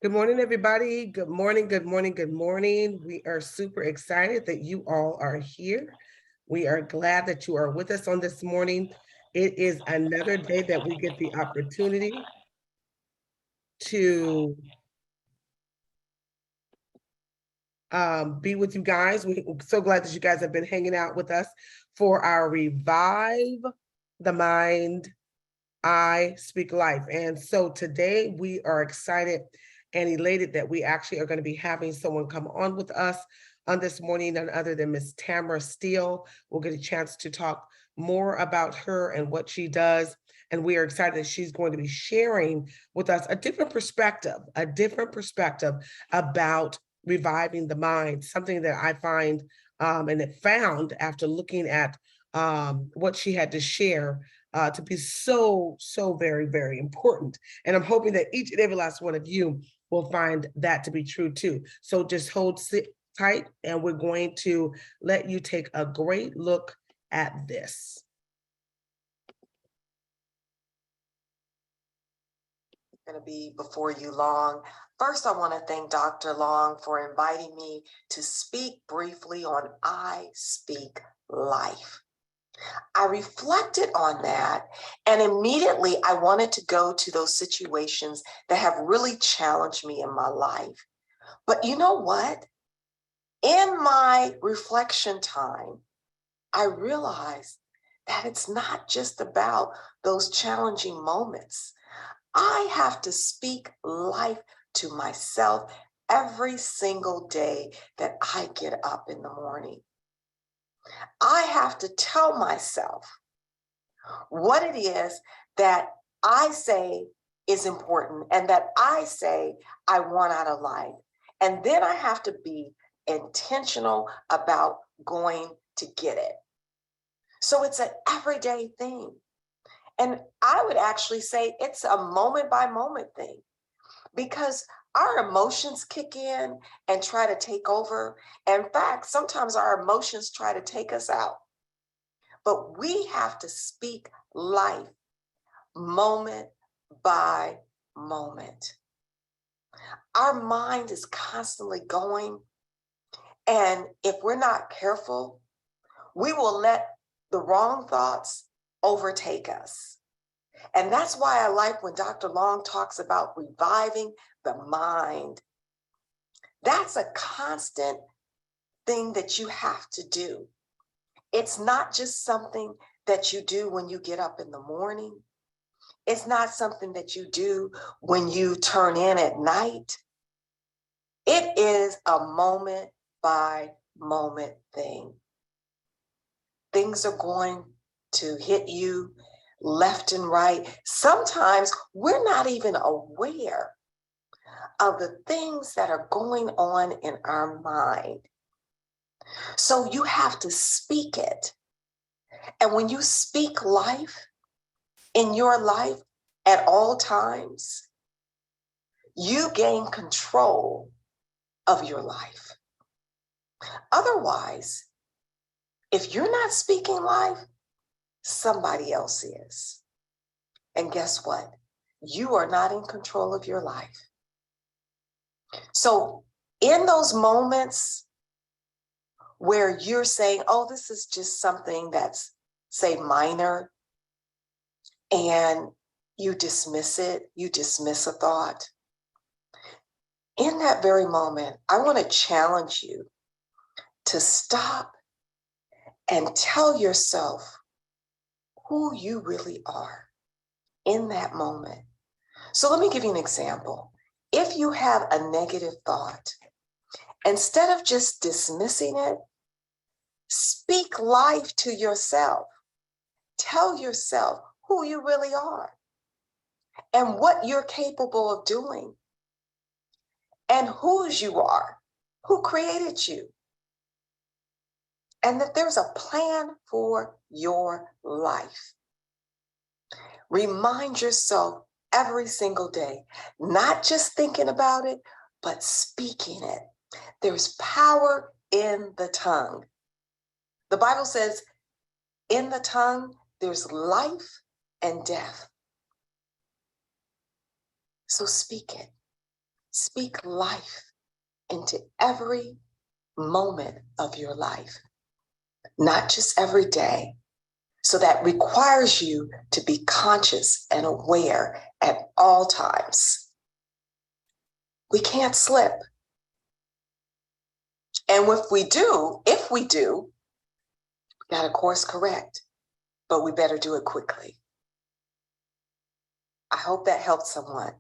Good morning, everybody. Good morning, good morning, good morning. We are super excited that you all are here. We are glad that you are with us on this morning. It is another day that we get the opportunity to be with you guys. We're so glad that you guys have been hanging out with us for our Revive the Mind, I Speak Life. And so today we are excited and elated that we actually are going to be having someone come on with us on this morning, none other than Miss Tamara Steele. We'll get a chance to talk more about her and what she does. And we are excited that she's going to be sharing with us a different perspective about reviving the mind, something that I find and it found after looking at what she had to share to be so very, very important. And I'm hoping that each and every last one of you will find that to be true too. So just hold tight and we're going to let you take a great look at this. Going to be before you long. First, I want to thank Dr. Long for inviting me to speak briefly on I Speak Life. I reflected on that, and immediately I wanted to go to those situations that have really challenged me in my life. But you know what? In my reflection time, I realized that it's not just about those challenging moments. I have to speak life to myself every single day that I get up in the morning. I have to tell myself what it is that I say is important and that I say I want out of life. And then I have to be intentional about going to get it. So it's an everyday thing. And I would actually say it's a moment by moment thing, because our emotions kick in and try to take over. In fact, sometimes our emotions try to take us out. But we have to speak life moment by moment. Our mind is constantly going. And if we're not careful, we will let the wrong thoughts overtake us. And that's why I like when Dr. Long talks about reviving the mind. That's a constant thing that you have to do. It's not just something that you do when you get up in the morning. It's not something that you do when you turn in at night. It is a moment by moment thing. Things are going to hit you left and right. Sometimes we're not even aware of the things that are going on in our mind. So you have to speak it. And when you speak life in your life at all times, you gain control of your life. Otherwise, if you're not speaking life, somebody else is. And guess what? You are not in control of your life. So in those moments where you're saying, oh, this is just something that's, say, minor, and you dismiss it, you dismiss a thought, in that very moment, I want to challenge you to stop and tell yourself who you really are in that moment. So let me give you an example. If you have a negative thought, instead of just dismissing it, speak life to yourself. Tell yourself who you really are and what you're capable of doing and whose you are, who created you, and that there's a plan for your life. Remind yourself every single day, not just thinking about it, but speaking it. There's power in the tongue. The Bible says, in the tongue, there's life and death. So speak it. Speak life into every moment of your life, not just every day. So that requires you to be conscious and aware at all times. We can't slip. And if we do, we got to course correct, but we better do it quickly. I hope that helped someone.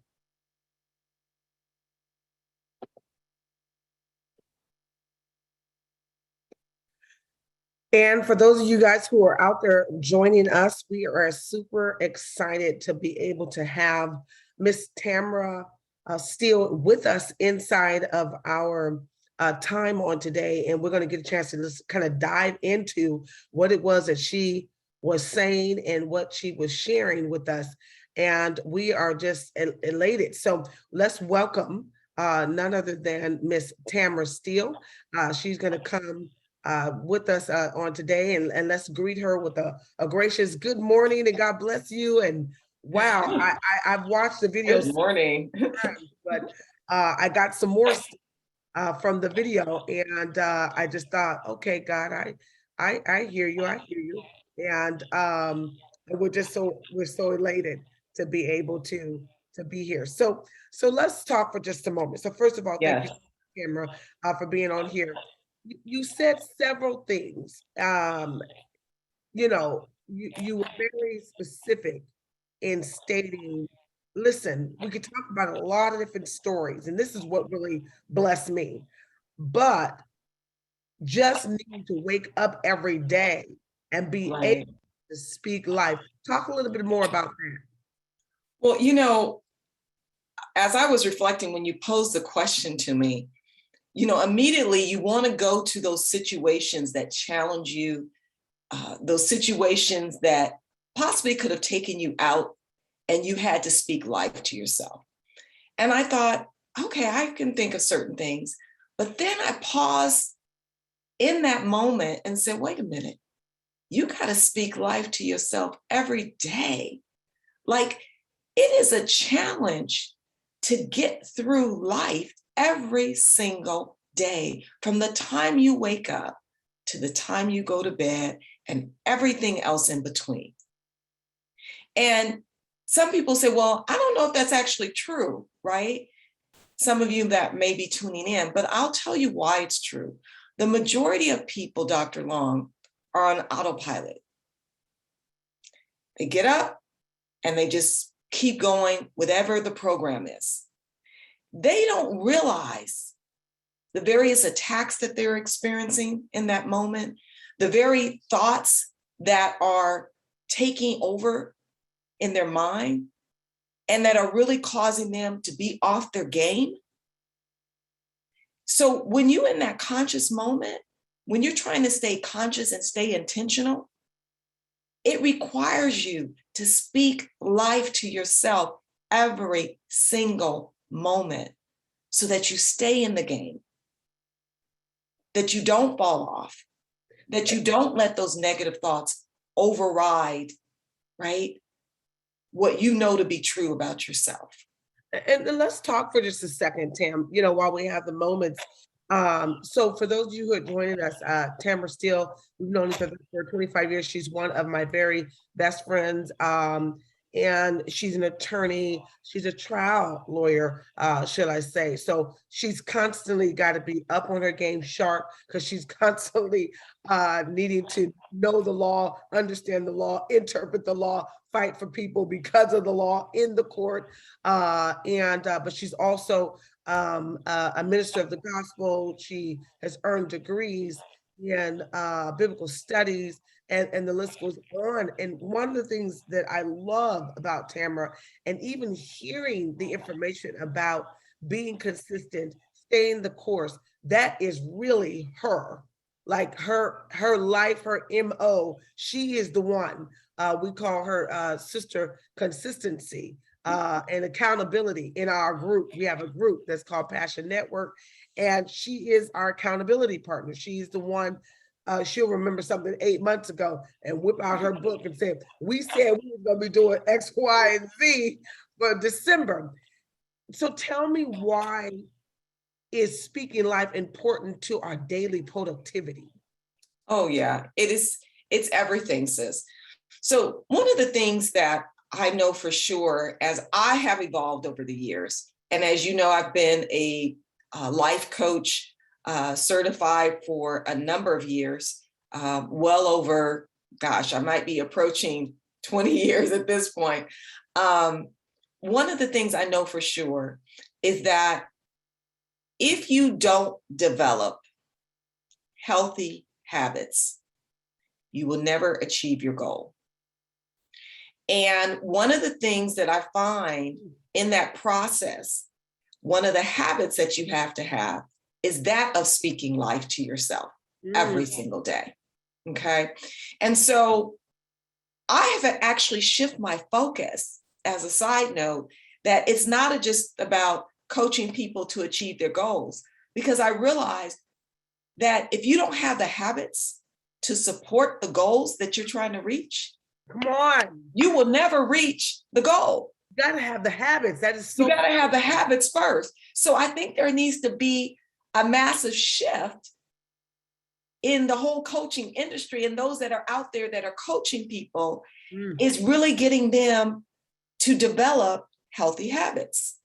And for those of you guys who are out there joining us, we are super excited to be able to have Miss Tamara Steele with us inside of our time on today. And we're going to get a chance to just kind of dive into what it was that she was saying and what she was sharing with us. And we are just elated. So let's welcome none other than Miss Tamara Steele. She's going to come with us on today, and let's greet her with a gracious good morning and God bless you. And wow, I've watched the video. Good morning. But I got some more from the video, and I just thought, okay, God, I hear you, and we're so elated to be able to be here. So let's talk for just a moment. So first of all, thank you, Tamara, for being on here. You said several things. You know, you were very specific in stating, listen, we could talk about a lot of different stories, and this is what really blessed me. But just needing to wake up every day and be able to speak life. Talk a little bit more about that. Well, you know, as I was reflecting when you posed the question to me, you know, immediately you want to go to those situations that challenge you, those situations that possibly could have taken you out and you had to speak life to yourself. And I thought, okay, I can think of certain things. But then I paused in that moment and said, wait a minute, you got to speak life to yourself every day. Like, it is a challenge to get through life every single day, from the time you wake up to the time you go to bed and everything else in between. And some people say, well, I don't know if that's actually true, right? Some of you that may be tuning in, but I'll tell you why it's true. The majority of people, Dr. Long, are on autopilot. They get up and they just keep going, whatever the program is. They don't realize the various attacks that they're experiencing in that moment, the very thoughts that are taking over in their mind and that are really causing them to be off their game. So when you're in that conscious moment, when you're trying to stay conscious and stay intentional, it requires you to speak life to yourself every single moment so that you stay in the game, that you don't fall off, that you don't let those negative thoughts override, right, what you know to be true about yourself. And let's talk for just a second, Tam, you know, while we have the moments. So for those of you who are joining us, Tamara Steele, we've known each other for 25 years. She's one of my very best friends. And she's an attorney. She's a trial lawyer, should I say. So she's constantly got to be up on her game, sharp, because she's constantly needing to know the law, understand the law, interpret the law, fight for people because of the law in the court. But she's also a minister of the gospel. She has earned degrees in biblical studies, and the list goes on. And one of the things that I love about Tamara, and even hearing the information about being consistent, staying the course, that is really her. Like her life, her MO, she is the one. We call her Sister Consistency and accountability in our group. We have a group that's called Passion Network, and she is our accountability partner. She's the one. She'll remember something 8 months ago and whip out her book and say, we said we were going to be doing X, Y, and Z for December. So tell me, why is speaking life important to our daily productivity? Oh yeah, it's everything, sis. So one of the things that I know for sure, as I have evolved over the years, and as you know, I've been a life coach, certified for a number of years, well over, gosh, I might be approaching 20 years at this point. One of the things I know for sure is that if you don't develop healthy habits, you will never achieve your goal. And one of the things that I find in that process, one of the habits that you have to have is that of speaking life to yourself every single day. Okay. And so I have actually shifted my focus, as a side note, that it's not just about coaching people to achieve their goals, because I realized that if you don't have the habits to support the goals that you're trying to reach, Come on. you will never reach the goal. You gotta have the habits. That is so. You got to have the habits first. So I think there needs to be a massive shift in the whole coaching industry, and those that are out there that are coaching people, is really getting them to develop healthy habits.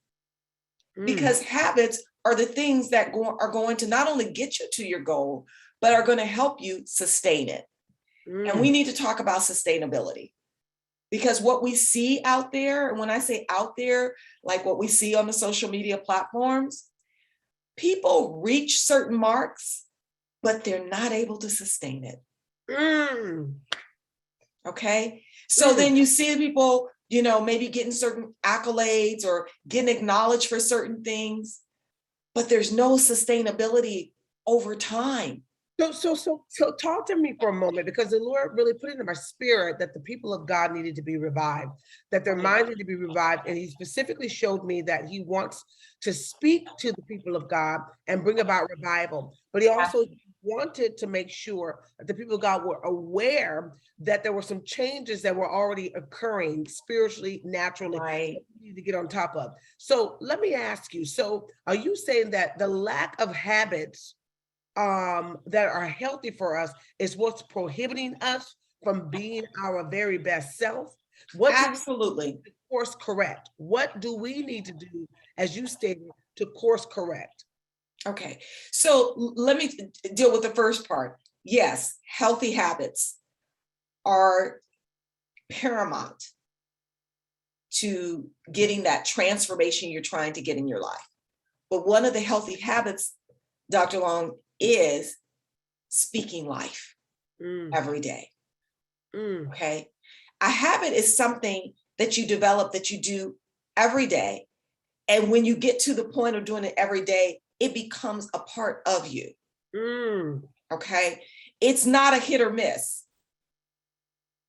Because habits are the things that are going to not only get you to your goal, but are going to help you sustain it. And we need to talk about sustainability, because what we see out there, and when I say out there, like what we see on the social media platforms, people reach certain marks, but they're not able to sustain it. Okay. So then you see people, you know, maybe getting certain accolades or getting acknowledged for certain things, but there's no sustainability over time. So talk to me for a moment, because the Lord really put it in my spirit that the people of God needed to be revived, that their minds need to be revived. And he specifically showed me that he wants to speak to the people of God and bring about revival. But he also wanted to make sure that the people of God were aware that there were some changes that were already occurring spiritually, naturally, Right. that we need to get on top of. So let me ask you, so are you saying that the lack of habits that are healthy for us is what's prohibiting us from being our very best self? What Absolutely. do we course correct? What do we need to do, as you stated, to course correct? Okay, so let me deal with the first part. Yes, healthy habits are paramount to getting that transformation you're trying to get in your life. But one of the healthy habits, Dr. Long, is speaking life every day. Okay. A habit is something that you develop, that you do every day. And when you get to the point of doing it every day, it becomes a part of you. Okay. It's not a hit or miss.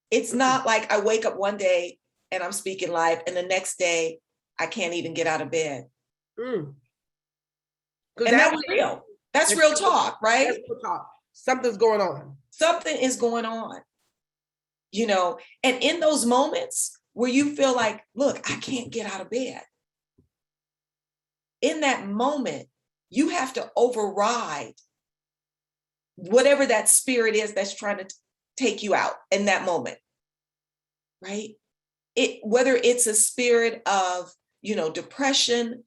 It's not like I wake up one day and I'm speaking life, and the next day I can't even get out of bed. And that's real. That's real talk, right? That's real talk. Something's going on. Something is going on, you know, and in those moments where you feel like, look, I can't get out of bed. In that moment, you have to override whatever that spirit is that's trying to take you out in that moment, right? Whether it's a spirit of, you know, depression,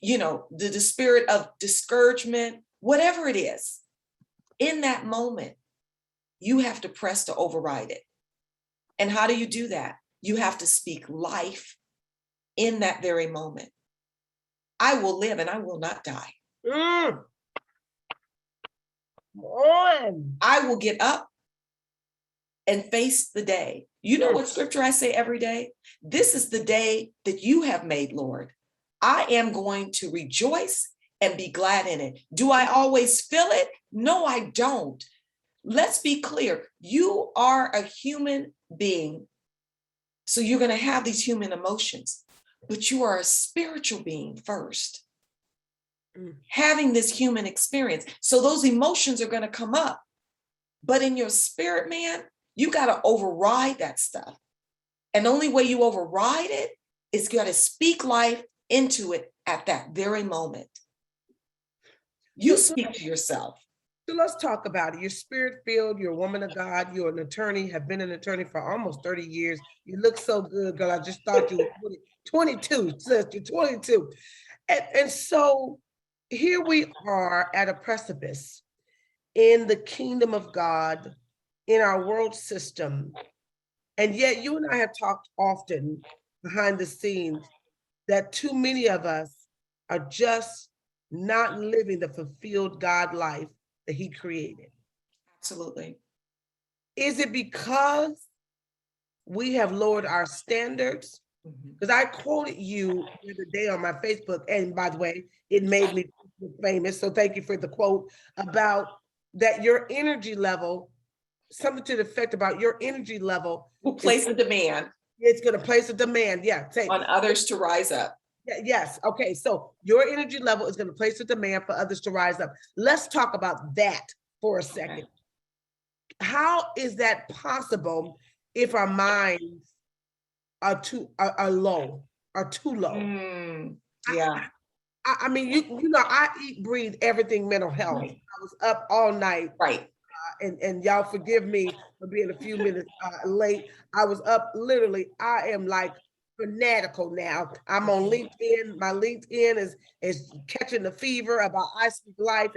you know, the spirit of discouragement, whatever it is, in that moment, you have to press to override it. And how do you do that? You have to speak life in that very moment. I will live and I will not die. I will get up and face the day. You know what scripture I say every day? This is the day that you have made, Lord. I am going to rejoice and be glad in it. Do I always feel it? No, I don't. Let's be clear. You are a human being. So you're going to have these human emotions, but you are a spiritual being first, having this human experience. So those emotions are going to come up, but in your spirit, man, you got to override that stuff. And the only way you override it is you got to speak life into it at that very moment. You speak to yourself. So let's talk about it. You're spirit-filled, you're a woman of God, you're an attorney, have been an attorney for almost 30 years. You look so good, girl. I just thought you were 22, sis, you're 22. And so here we are at a precipice in the kingdom of God, in our world system. And yet you and I have talked often behind the scenes that too many of us are just not living the fulfilled God life that he created. Absolutely. Is it because we have lowered our standards? Because I quoted you the other day on my Facebook, and by the way, it made me famous. So thank you for the quote about that your energy level, something to the effect about your energy level Will place a demand. It's going to place a demand. Yeah. On others to rise up. Yes. Okay. So your energy level is going to place a demand for others to rise up. Let's talk about that for a second. Okay. How is that possible if our minds are too low? Yeah. I mean, you know, I eat, breathe everything mental health. Right. I was up all night. Right. And y'all forgive me for being a few minutes late. I was up literally, I am like fanatical now. I'm on LinkedIn. My LinkedIn is catching the fever about I Speak Life,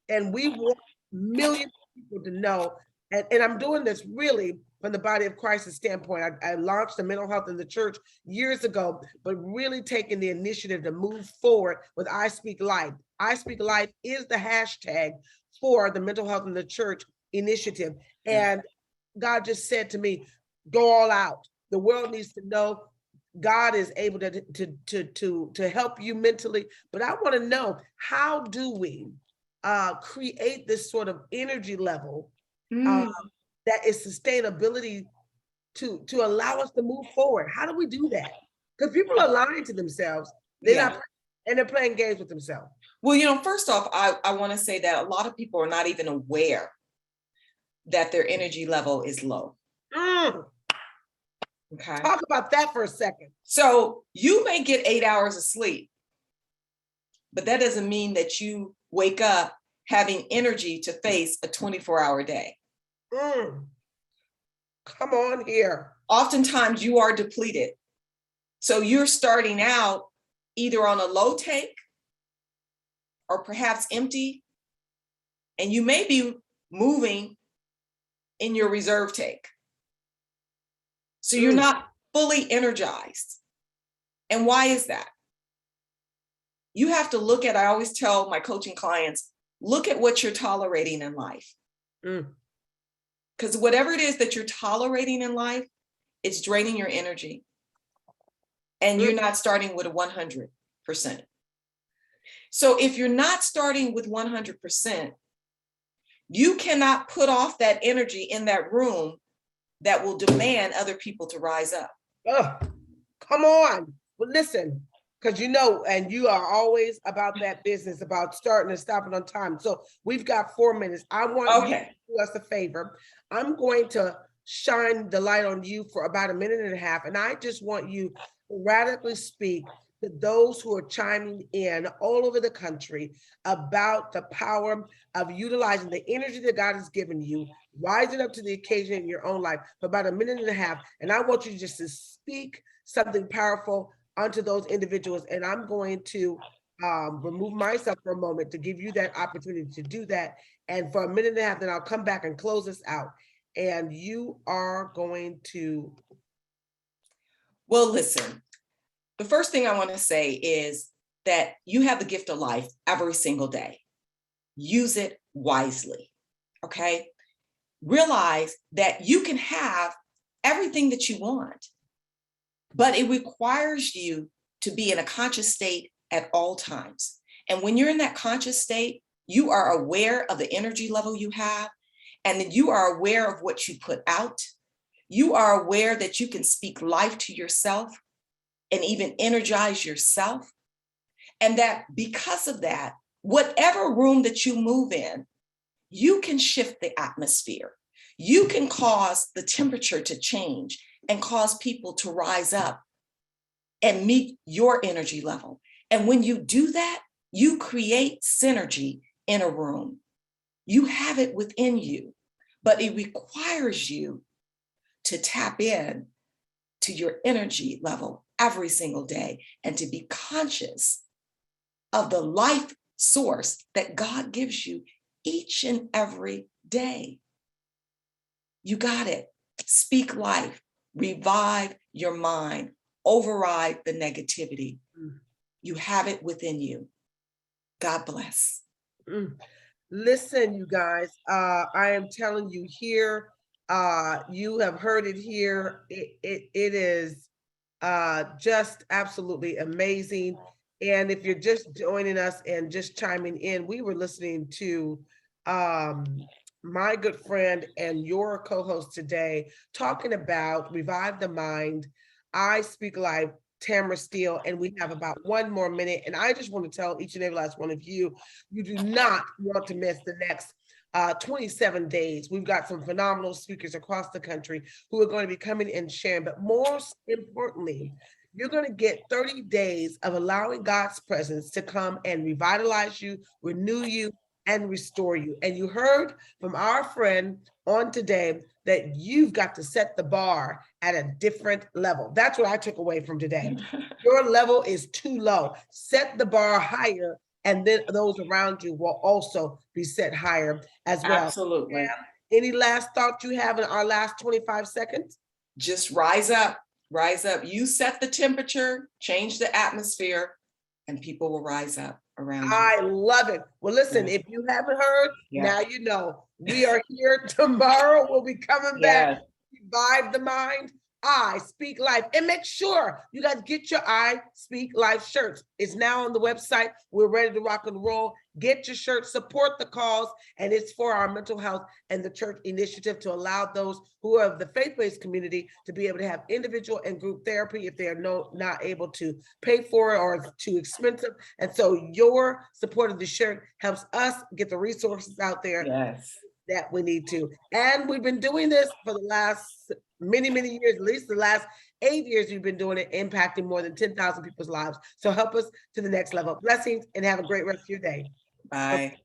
and we want millions of people to know. And I'm doing this really from the body of Christ's standpoint. I launched the mental health in the church years ago, but really taking the initiative to move forward with I Speak Life. I Speak Life is the hashtag for the mental health in the church initiative. And God just said to me, go all out. The world needs to know God is able to help you mentally. But I want to know, how do we create this sort of energy level that is sustainability to allow us to move forward? How do we do that? Because people are lying to themselves. They're playing games with themselves. Well, you know, first off, I want to say that a lot of people are not even aware that their energy level is low. Okay. Talk about that for a second. So you may get 8 hours of sleep, but that doesn't mean that you wake up having energy to face a 24-hour day. Come on here. Oftentimes you are depleted. So you're starting out either on a low tank or perhaps empty, and you may be moving in your reserve tank. So you're not fully energized. And why is that? You have to look at, I always tell my coaching clients, look at what you're tolerating in life. Because whatever it is that you're tolerating in life, it's draining your energy. And you're not starting with a 100%. So if you're not starting with 100%, you cannot put off that energy in that room that will demand other people to rise up. Come on. Well, listen, because you know, and you are always about that business, about starting and stopping on time. So we've got 4 minutes. I want you to do us a favor. I'm going to shine the light on you for about 1.5 minutes. And I just want you to radically speak to those who are chiming in all over the country about the power of utilizing the energy that God has given you, rising up to the occasion in your own life for about 1.5 minutes. And I want you just to speak something powerful onto those individuals. And I'm going to remove myself for a moment to give you that opportunity to do that. And for 1.5 minutes, then I'll come back and close this out. And you are going to. Well, listen, the first thing I want to say is that you have the gift of life every single day. Use it wisely, okay? Realize that you can have everything that you want, but it requires you to be in a conscious state at all times. And when you're in that conscious state, you are aware of the energy level you have, and then you are aware of what you put out. You are aware that you can speak life to yourself and even energize yourself. And that because of that, whatever room that you move in, you can shift the atmosphere. You can cause the temperature to change and cause people to rise up and meet your energy level. And when you do that, you create synergy in a room. You have it within you, but it requires you to tap in to your energy level every single day and to be conscious of the life source that God gives you each and every day. You got it. Speak life, revive your mind, override the negativity. You have it within you. God bless. Listen, you guys, I am telling you here, you have heard it here. It is just absolutely amazing. And if you're just joining us and just chiming in, we were listening to my good friend and your co-host today talking about Revive the Mind, I Speak Life, Tamara Steele, and we have about 1 more minute. And I just want to tell each and every last one of you, you do not want to miss the next 27 days. We've got some phenomenal speakers across the country who are going to be coming and sharing, but more importantly, you're going to get 30 days of allowing God's presence to come and revitalize you, renew you, and restore you. And you heard from our friend on today that you've got to set the bar at a different level. That's what I took away from today. Your level is too low. Set the bar higher, and then those around you will also be set higher as well. Absolutely. Any last thought you have in our last 25 seconds? Just rise up, rise up. You set the temperature, change the atmosphere, and people will rise up around you. I love it. Well, listen, if you haven't heard, now you know. We are here tomorrow. We'll be coming back. Revive the Mind, I Speak Life. And make sure you guys get your I Speak Life shirts. It's now on the website. We're ready to rock and roll. Get your shirt, support the cause, and it's for our mental health and the church initiative to allow those who are of the faith-based community to be able to have individual and group therapy if they are not able to pay for it or it's too expensive. And so your support of the shirt helps us get the resources out there that we need to. And we've been doing this for the last many years, at least the last 8 years we've been doing it, impacting more than 10,000 people's lives. So help us to the next level. Blessings and have a great rest of your day. Bye.